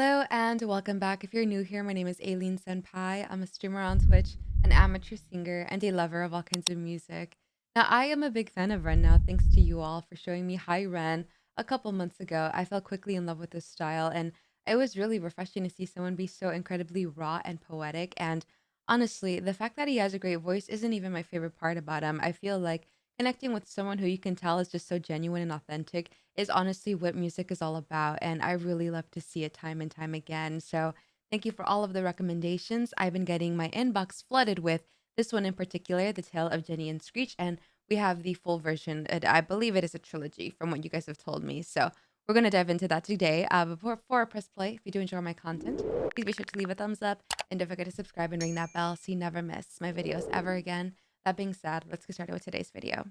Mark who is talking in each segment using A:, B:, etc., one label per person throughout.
A: Hello and welcome back. If you're new here, my name is Aileen Senpai. I'm a streamer on Twitch, an amateur singer, and a lover of all kinds of music. Now, I am a big fan of Ren now, thanks to you all for showing me Hi Ren a couple months ago. I fell quickly in love with his style, and it was really refreshing to see someone be so incredibly raw and poetic. And honestly, the fact that he has a great voice isn't even my favorite part about him. I feel like connecting with someone who you can tell is just so genuine and authentic is honestly what music is all about. And I really love to see it time and time again. So thank you for all of the recommendations. I've been getting my inbox flooded with this one in particular, The Tale of Jenny and Screech. And we have the full version. I believe it is a trilogy from what you guys have told me. So we're going to dive into that today. Before I press play, if you do enjoy my content, please be sure to leave a thumbs up. And don't forget to subscribe and ring that bell so you never miss my videos ever again. That being said, let's get started with today's video.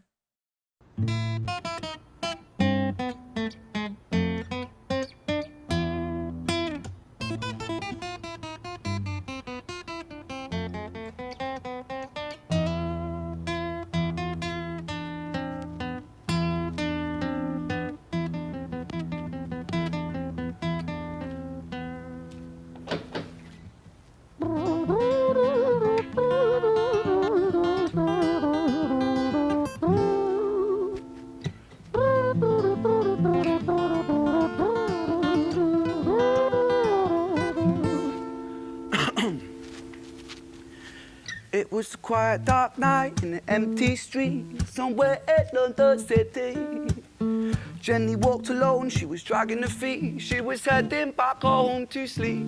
B: It was a quiet, dark night in an empty street, somewhere in London City. Jenny walked alone, she was dragging her feet, she was heading back home to sleep.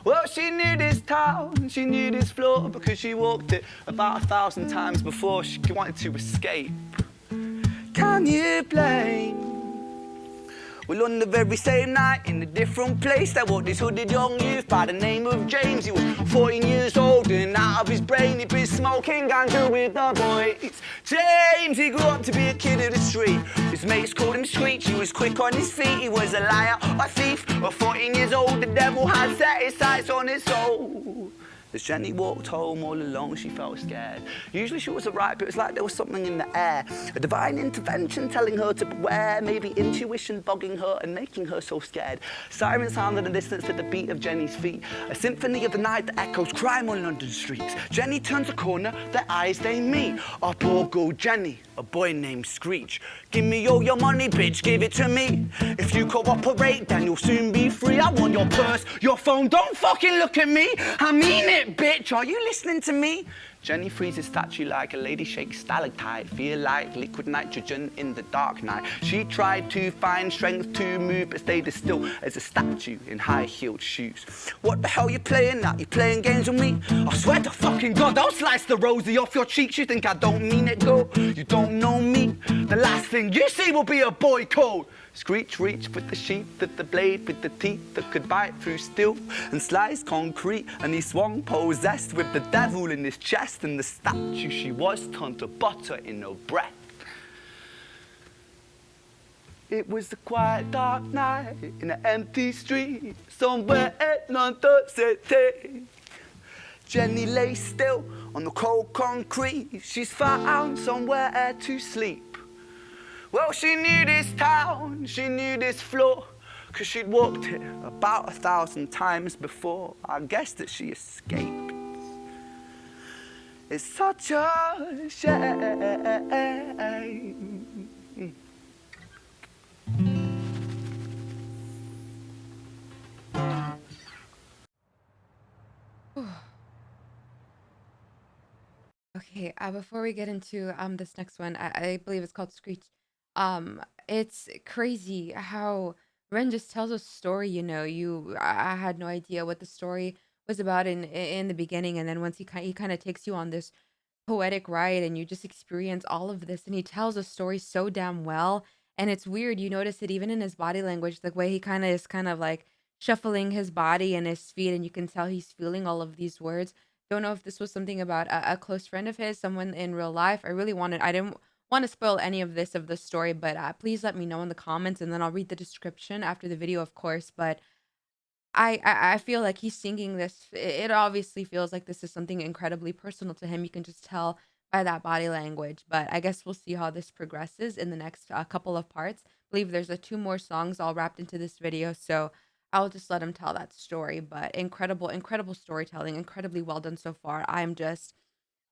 B: Well, she knew this town, she knew this floor, because she walked it about 1,000 times before she wanted to escape. Can you blame? Well, on the very same night, in a different place, there walked this hooded young youth by the name of James. He was 14 years old and out of his brain, he'd been smoking ganja with the boys. James, he grew up to be a kid of the street. His mates called him Screech, he was quick on his feet. He was a liar, a thief, at 14 years old, the devil had set his sights on his soul. As Jenny walked home all alone, she felt scared. Usually she was alright, but it was like there was something in the air. A divine intervention telling her to beware, maybe intuition bugging her and making her so scared. Sirens sounded in the distance at the beat of Jenny's feet. A symphony of the night that echoes crime on London streets. Jenny turns a corner, their eyes they meet. Up or go Jenny, a boy named Screech. Give me all your money, bitch, give it to me. If you cooperate, then you'll soon be free. I want your purse, your phone, don't fucking look at me. I mean it, bitch, are you listening to me? Jenny freezes statue like a lady shakes stalactite. Feel like liquid nitrogen in the dark night. She tried to find strength to move, but stayed as still as a statue in high-heeled shoes. What the hell you playing at? You playing games with me? I swear to fucking God, I'll slice the rosy off your cheeks. You think I don't mean it, girl? You don't know me. The last thing you see will be a boy code. Screech reached with the sheath of the blade, with the teeth that could bite through steel and slice concrete, and he swung possessed with the devil in his chest, and the statue she was turned to butter in her breath. It was a quiet, dark night in an empty street, somewhere in London City. Jenny lay still on the cold concrete, she's found somewhere to sleep. Well, she knew this town, she knew this floor, 'cause she'd walked it about 1,000 times before. I guess that she escaped. It's such a shame.
A: Okay, before we get into this next one, I believe it's called Screech. Um, it's crazy how Ren just tells a story. I had no idea what the story was about in the beginning, and then once he kind of takes you on this poetic ride, and you just experience all of this, and he tells a story so damn well. And it's weird. You notice it even in his body language, the way he kind of is kind of like shuffling his body and his feet, and you can tell he's feeling all of these words. Don't know if this was something about a close friend of his, someone in real life. I didn't want to spoil any of this of the story, but please let me know in the comments, and then I'll read the description after the video, of course. But I feel like he's singing this. It obviously feels like this is something incredibly personal to him. You can just tell by that body language. But I guess we'll see how this progresses in the next couple of parts. I believe there's two more songs all wrapped into this video. So I'll just let him tell that story. But incredible, incredible storytelling, incredibly well done so far. I'm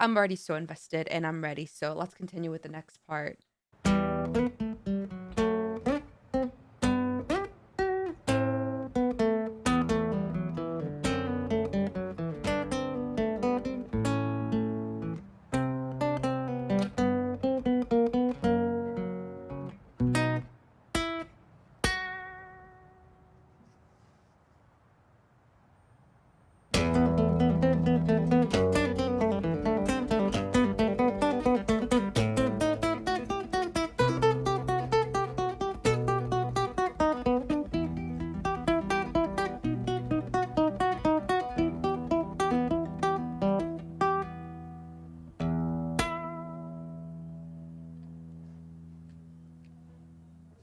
A: already so invested and I'm ready. So let's continue with the next part.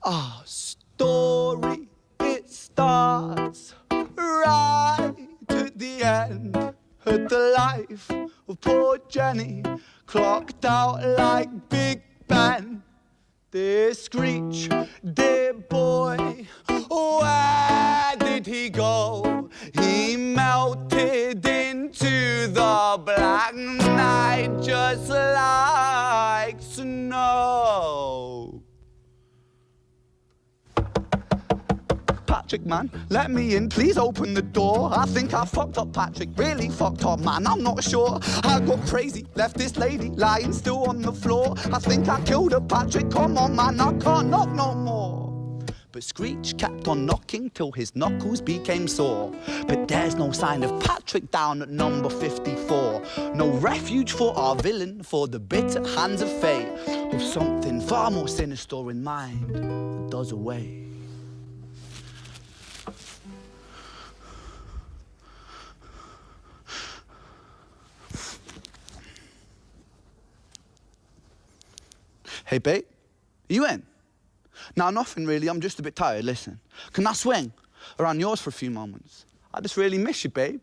B: Our story, it starts right at the end. At the life of poor Jenny, clocked out like Big Ben. Dear Screech, dear boy, where did he go? He melted into the black night just like snow. Patrick, man, let me in, please open the door. I think I fucked up, Patrick, really fucked up, man, I'm not sure. I got crazy, left this lady lying still on the floor. I think I killed her, Patrick, come on, man, I can't knock no more. But Screech kept on knocking till his knuckles became sore. But there's no sign of Patrick down at number 54. No refuge for our villain, for the bitter hands of fate, with something far more sinister in mind that does away. Hey, babe, are you in? Nah, nothing really, I'm just a bit tired, listen. Can I swing around yours for a few moments? I just really miss you, babe.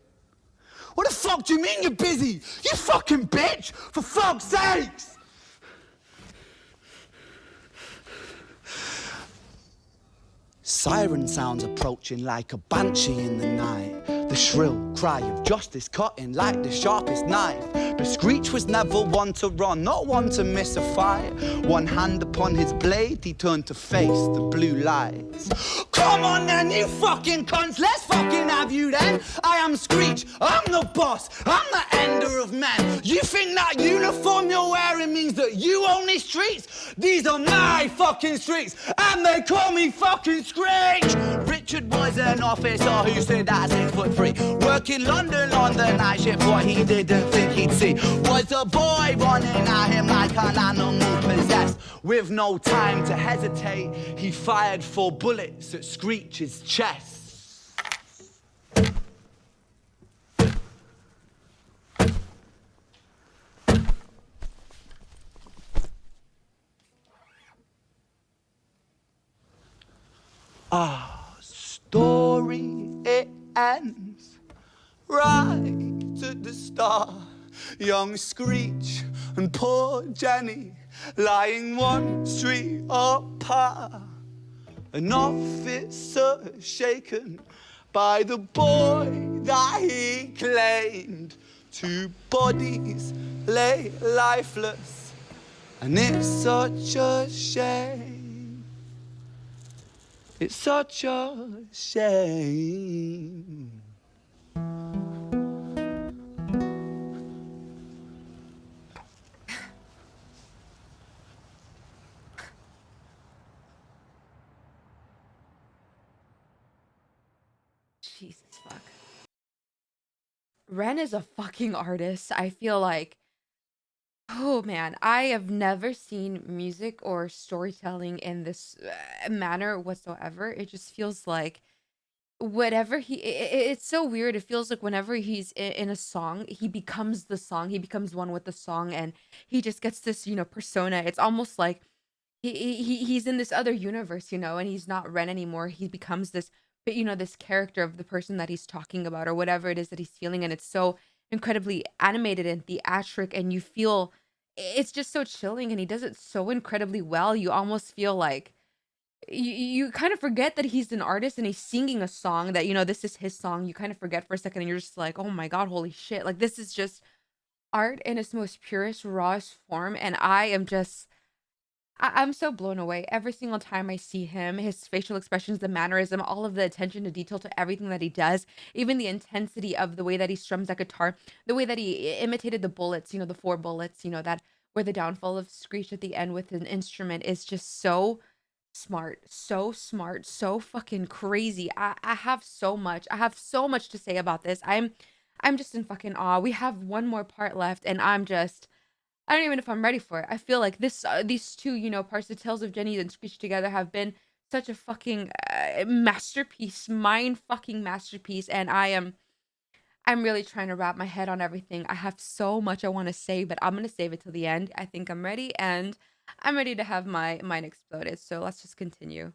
B: What the fuck do you mean you're busy? You fucking bitch! For fuck's sakes! Siren sounds approaching like a banshee in the night. The shrill cry of justice cutting like the sharpest knife. But Screech was never one to run, not one to miss a fight. One hand upon his blade, he turned to face the blue lights. Come on then, you fucking cunts, let's fucking have you then. I am Screech, I'm the boss, I'm the ender of men. You think that uniform you're wearing means that you own these streets? These are my fucking streets, and they call me fucking Screech. Richard was an officer who stood at 6'3", working London on the night shift. What he didn't think he'd see was a boy running at him like an animal possessed. With no time to hesitate, he fired 4 bullets at Screech's chest. Our story, it ends right at the start. Young Screech and poor Jenny lying one street apart. An officer shaken by the boy that he claimed. 2 bodies lay lifeless, and it's such a shame. It's such a shame.
A: Jesus fuck. Ren is a fucking artist. I feel like, oh man, I have never seen music or storytelling in this manner whatsoever. It just feels like whatever it's so weird. It feels like whenever he's in a song, he becomes the song. He becomes one with the song and he just gets this, persona. It's almost like he's in this other universe, and he's not Ren anymore. He becomes this, but this character of the person that he's talking about or whatever it is that he's feeling, and it's so incredibly animated and theatric, and you feel it's just so chilling, and he does it so incredibly well. You almost feel like you kind of forget that he's an artist and he's singing a song that, this is his song. You kind of forget for a second and you're just like, "Oh my god, holy shit." Like this is just art in its most purest, rawest form, and I'm so blown away every single time I see him, his facial expressions, the mannerism, all of the attention to detail to everything that he does, even the intensity of the way that he strums that guitar, the way that he imitated the bullets, the four bullets, that were the downfall of Screech at the end with an instrument is just so smart, so fucking crazy. I have so much to say about this. I'm just in fucking awe. We have one more part left, and I don't even know if I'm ready for it. I feel like these two, parts, the Tales of Jenny and Screech together have been such a fucking masterpiece, mind fucking masterpiece, and I'm really trying to wrap my head on everything. I have so much I want to say, but I'm gonna save it till the end. I think I'm ready, and I'm ready to have my mind exploded. So let's just continue.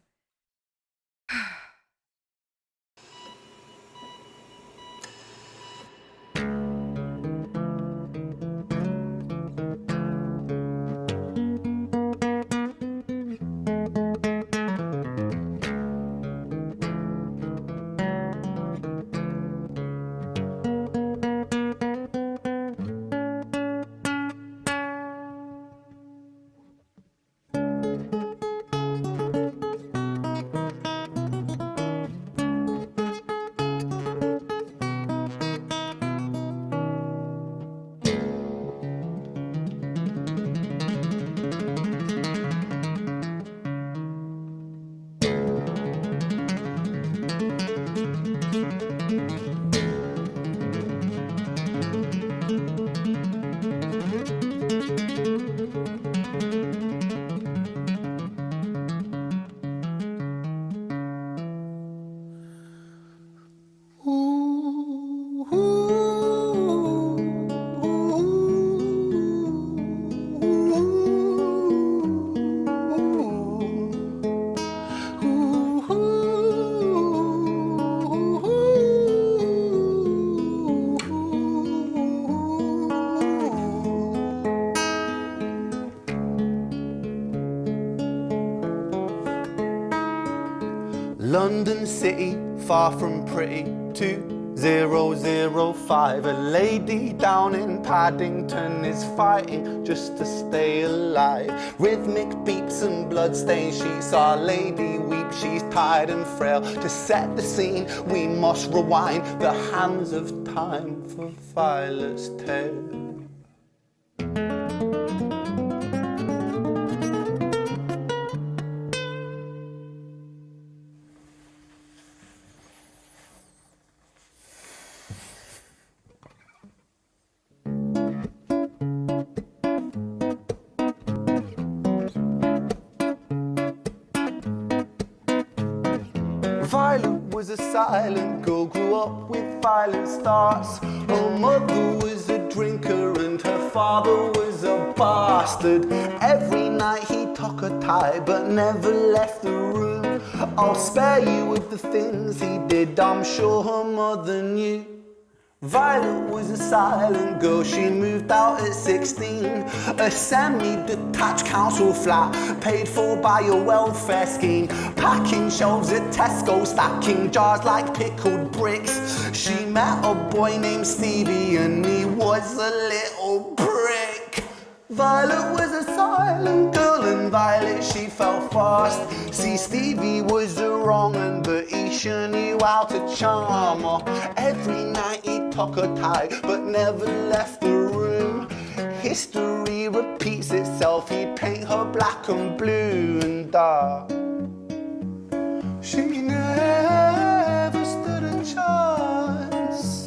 B: London City, far from pretty, 2005. A lady down in Paddington is fighting just to stay alive. Rhythmic beeps and bloodstained sheets, our lady weeps, she's tired and frail. To set the scene, we must rewind the hands of time for Violet's tale. Violet was a silent girl, grew up with violent starts. Her mother was a drinker and her father was a bastard. Every night he took her tie but never left the room. I'll spare you with the things he did, I'm sure her mother knew. Violet was a silent girl, she moved out at 16. A semi-detached council flat, paid for by a welfare scheme. Packing shelves at Tesco, stacking jars like pickled bricks. She met a boy named Stevie and he was a little prick. Violet was a silent girl and Violet she fell fast. See, Stevie was a wrong un, but he sure knew how to charm her. Every night he took her tie but never left the room. History repeats itself, he'd paint her black and blue and dark. She never stood a chance.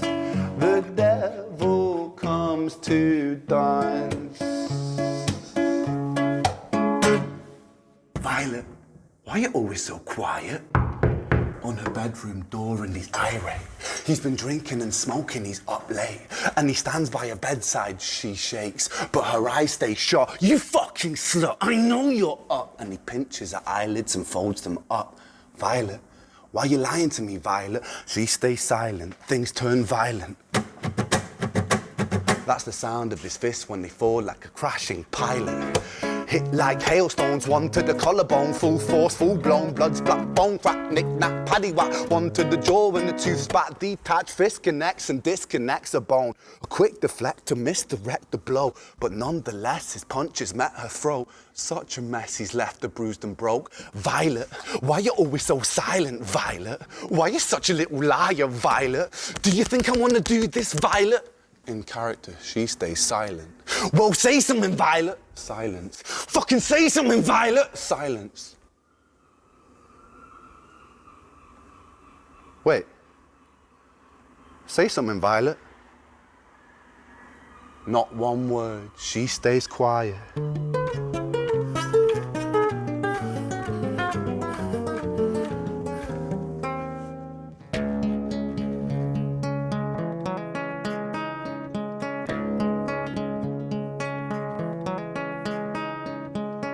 B: The devil comes to dance. Violet, why are you always so quiet? On her bedroom door and he's irate. He's been drinking and smoking, he's up late. And he stands by her bedside, she shakes, but her eyes stay shut. You fucking slut, I know you're up. And he pinches her eyelids and folds them up. Violet, why are you lying to me, Violet? She stays silent, things turn violent. That's the sound of his fists when they fall like a crashing pilot. Hit like hailstones, one to the collarbone, full force, full blown, blood's black bone, crack, knick, knack, paddy whack, one to the jaw and the tooth spat, detach, fist connects and disconnects a bone. A quick deflect to misdirect the blow, but nonetheless his punches met her throat. Such a mess, he's left her bruised and broke. Violet, why you always so silent, Violet? Why you such a little liar, Violet? Do you think I wanna do this, Violet? In character, she stays silent. Well, say something, Violet. Silence. Fucking say something, Violet. Silence. Wait. Say something, Violet. Not one word. She stays quiet.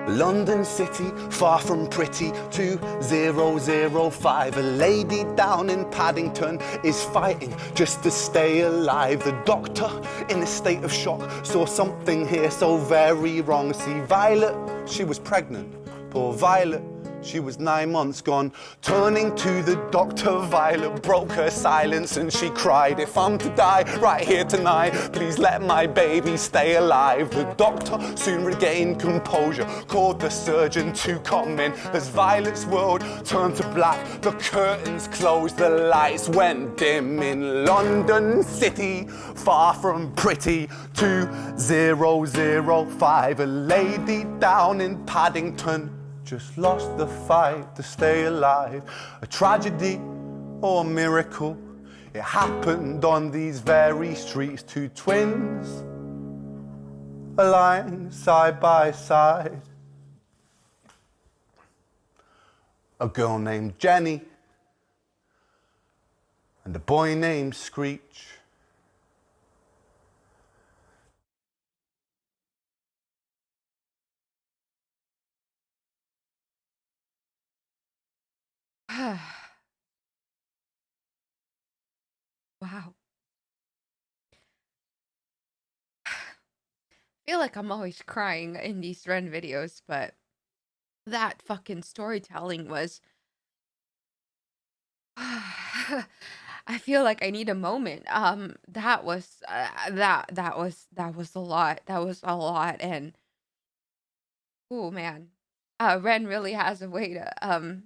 B: London City, far from pretty, 2005. A lady down in Paddington is fighting just to stay alive. The doctor, in a state of shock, saw something here so very wrong. See, Violet, she was pregnant. Poor Violet, she was 9 months gone. Turning to the doctor, Violet broke her silence and she cried, if I'm to die right here tonight, please let my baby stay alive. The doctor soon regained composure, called the surgeon to come in. As Violet's world turned to black, the curtains closed, the lights went dim. In London City, far from pretty, 2005. A lady down in Paddington just lost the fight to stay alive. A tragedy or a miracle, it happened on these very streets. Two twins aligned side by side. A girl named Jenny and a boy named Screech.
A: Wow. I feel like I'm always crying in these Ren videos, but that fucking storytelling was I feel like I need a moment. That was that was a lot. That was a lot, and oh man, Ren really has a way to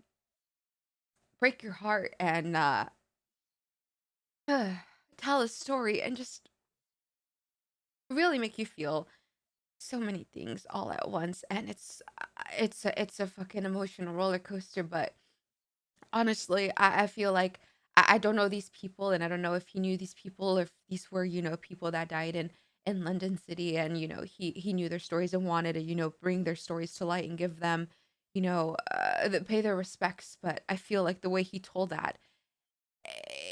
A: break your heart and tell a story and just really make you feel so many things all at once. And it's a fucking emotional roller coaster. But honestly, I feel like I don't know these people, and I don't know if he knew these people, or if these were, people that died in London City, and he knew their stories and wanted to, bring their stories to light and give them, pay their respects. But I feel like the way he told that,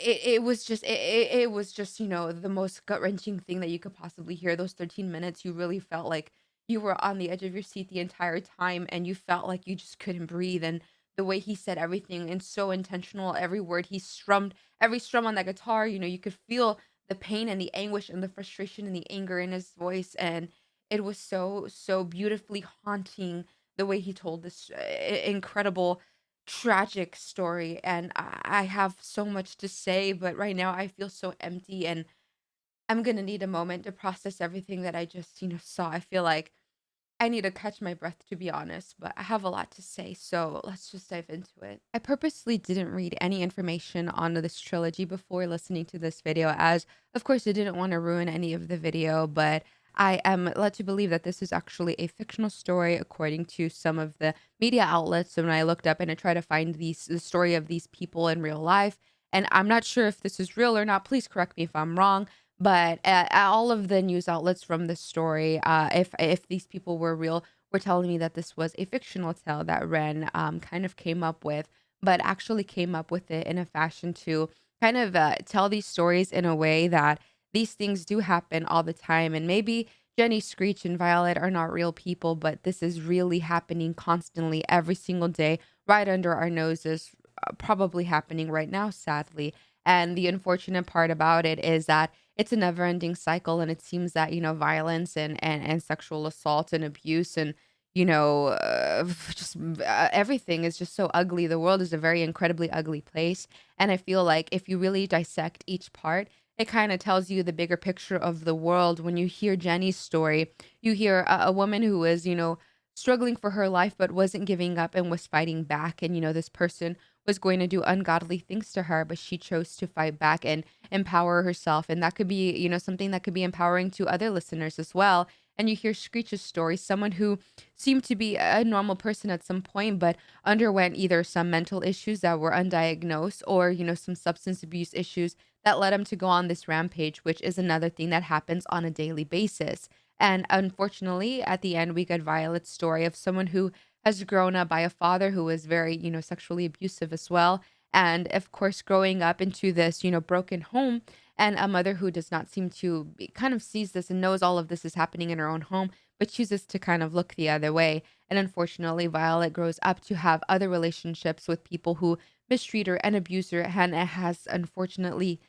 A: it was just the most gut-wrenching thing that you could possibly hear. Those 13 minutes, you really felt like you were on the edge of your seat the entire time, and you felt like you just couldn't breathe. And the way he said everything, and so intentional, every word he strummed, every strum on that guitar, you could feel the pain and the anguish and the frustration and the anger in his voice. And it was so beautifully haunting the way he told this incredible tragic story. And I have so much to say, but right now I feel so empty, and I'm gonna need a moment to process everything that I just, saw. I feel like I need to catch my breath, to be honest, but I have a lot to say, so let's just dive into it. I purposely didn't read any information on this trilogy before listening to this video, as of course I didn't want to ruin any of the video, but I am led to believe that this is actually a fictional story according to some of the media outlets. And when I looked up and I tried to find the story of these people in real life, and I'm not sure if this is real or not, please correct me if I'm wrong, but all of the news outlets from this story, if these people were real, were telling me that this was a fictional tale that Ren kind of came up with, but actually came up with it in a fashion to kind of tell these stories in a way that these things do happen all the time. And maybe Jenny, Screech, and Violet are not real people, but this is really happening constantly every single day, right under our noses, probably happening right now, sadly. And the unfortunate part about it is that it's a never ending cycle. And it seems that, violence and sexual assault and abuse and, just everything is just so ugly. The world is a very incredibly ugly place. And I feel like if you really dissect each part, it kind of tells you the bigger picture of the world. When you hear Jenny's story, you hear a woman who was, struggling for her life, but wasn't giving up and was fighting back. And, this person was going to do ungodly things to her, but she chose to fight back and empower herself. And that could be, something that could be empowering to other listeners as well. And you hear Screech's story, someone who seemed to be a normal person at some point, but underwent either some mental issues that were undiagnosed or, some substance abuse issues that led him to go on this rampage, which is another thing that happens on a daily basis. And unfortunately, at the end, we get Violet's story of someone who has grown up by a father who is very, sexually abusive as well. And of course, growing up into this, broken home, and a mother who does not seem to kind of sees this and knows all of this is happening in her own home, but chooses to kind of look the other way. And unfortunately, Violet grows up to have other relationships with people who mistreat her and abuse her, and it has unfortunately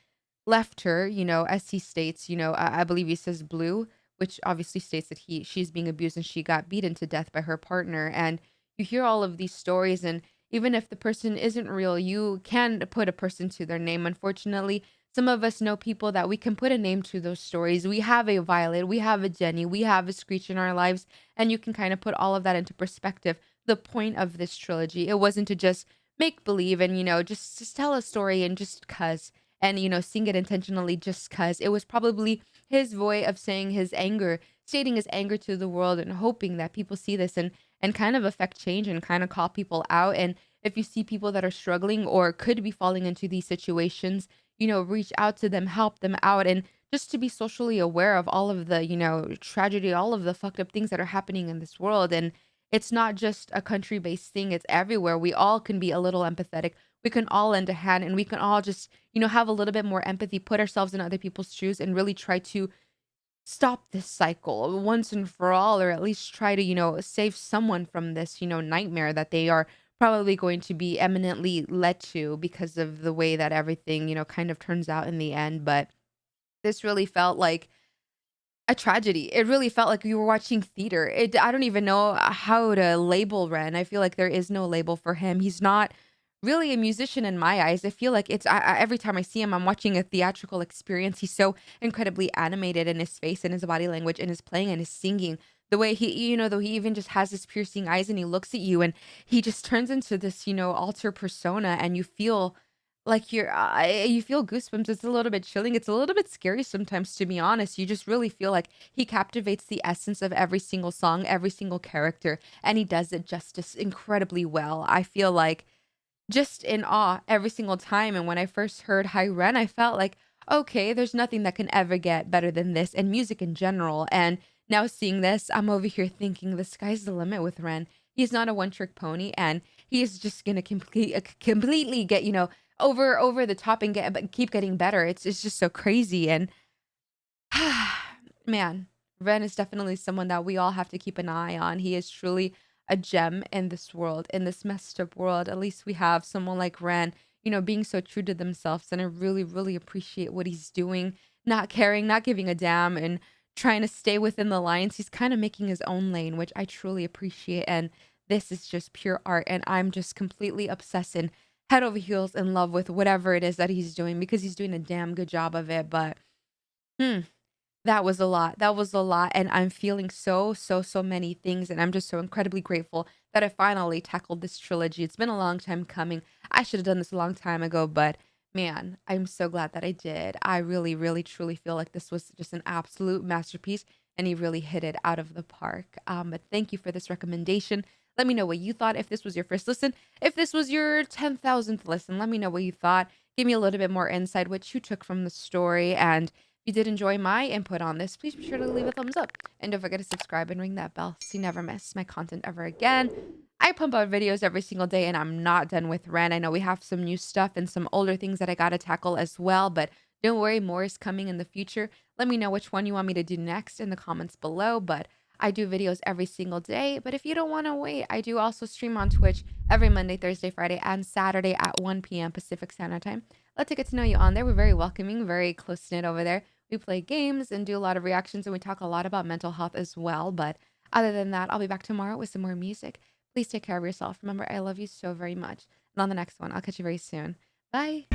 A: left her, as he states, I believe he says blue, which obviously states that she's being abused and she got beaten to death by her partner. And you hear all of these stories, and even if the person isn't real, you can put a person to their name. Unfortunately, some of us know people that we can put a name to those stories. We have a Violet, we have a Jenny, we have a Screech in our lives, and you can kind of put all of that into perspective. The point of this trilogy, it wasn't to just make believe and just tell a story and just cuz and sing it intentionally just cuz. It was probably his way of saying his anger, stating his anger to the world and hoping that people see this and kind of affect change and kind of call people out. And if you see people that are struggling or could be falling into these situations, reach out to them, help them out, and just to be socially aware of all of the, tragedy, all of the fucked up things that are happening in this world. And it's not just a country based thing, it's everywhere. We all can be a little empathetic. We can all lend a hand and we can all just, have a little bit more empathy, put ourselves in other people's shoes and really try to stop this cycle once and for all, or at least try to, save someone from this, nightmare that they are probably going to be eminently led to because of the way that everything, kind of turns out in the end. But this really felt like a tragedy. It really felt like you were watching theater. I don't even know how to label Ren. I feel like there is no label for him. He's not really a musician in my eyes. I feel like every time I see him, I'm watching a theatrical experience. He's so incredibly animated in his face and his body language and his playing and his singing. The way he, though he even just has his piercing eyes and he looks at you and he just turns into this, alter persona and you feel like you feel goosebumps. It's a little bit chilling. It's a little bit scary sometimes, to be honest. You just really feel like he captivates the essence of every single song, every single character, and he does it justice incredibly well. I feel like just in awe every single time. And when I first heard High Ren, I felt like, okay, there's nothing that can ever get better than this and music in general. And now seeing this, I'm over here thinking the sky's the limit with Ren. He's not a one trick pony and he's just gonna completely get, over the top and keep getting better. It's just so crazy. And man, Ren is definitely someone that we all have to keep an eye on. He is truly a gem in this world, in this messed up world. At least we have someone like Ren, being so true to themselves. And I really, really appreciate what he's doing, not caring, not giving a damn, and trying to stay within the lines. He's kind of making his own lane, which I truly appreciate. And this is just pure art. And I'm just completely obsessed and head over heels in love with whatever it is that he's doing because he's doing a damn good job of it. But, hmm. That was a lot. That was a lot, and I'm feeling so, so, so many things, and I'm just so incredibly grateful that I finally tackled this trilogy. It's been a long time coming. I should have done this a long time ago, but man, I'm so glad that I did. I really, really, truly feel like this was just an absolute masterpiece, and he really hit it out of the park. But thank you for this recommendation. Let me know what you thought if this was your first listen. If this was your 10,000th listen, let me know what you thought. Give me a little bit more insight, what you took from the story, and if you did enjoy my input on this, please be sure to leave a thumbs up. And don't forget to subscribe and ring that bell so you never miss my content ever again. I pump out videos every single day and I'm not done with Ren. I know we have some new stuff and some older things that I gotta tackle as well, but don't worry, more is coming in the future. Let me know which one you want me to do next in the comments below, but I do videos every single day. But if you don't want to wait, I do also stream on Twitch every Monday, Thursday, Friday, and Saturday at 1 p.m. Pacific Standard Time. Let's get to know you on there. We're very welcoming, very close knit over there. We play games and do a lot of reactions, and we talk a lot about mental health as well. But Other than that, I'll be back tomorrow with some more music. Please take care of yourself. Remember, I love you so very much. And on the next one, I'll catch you very soon. Bye.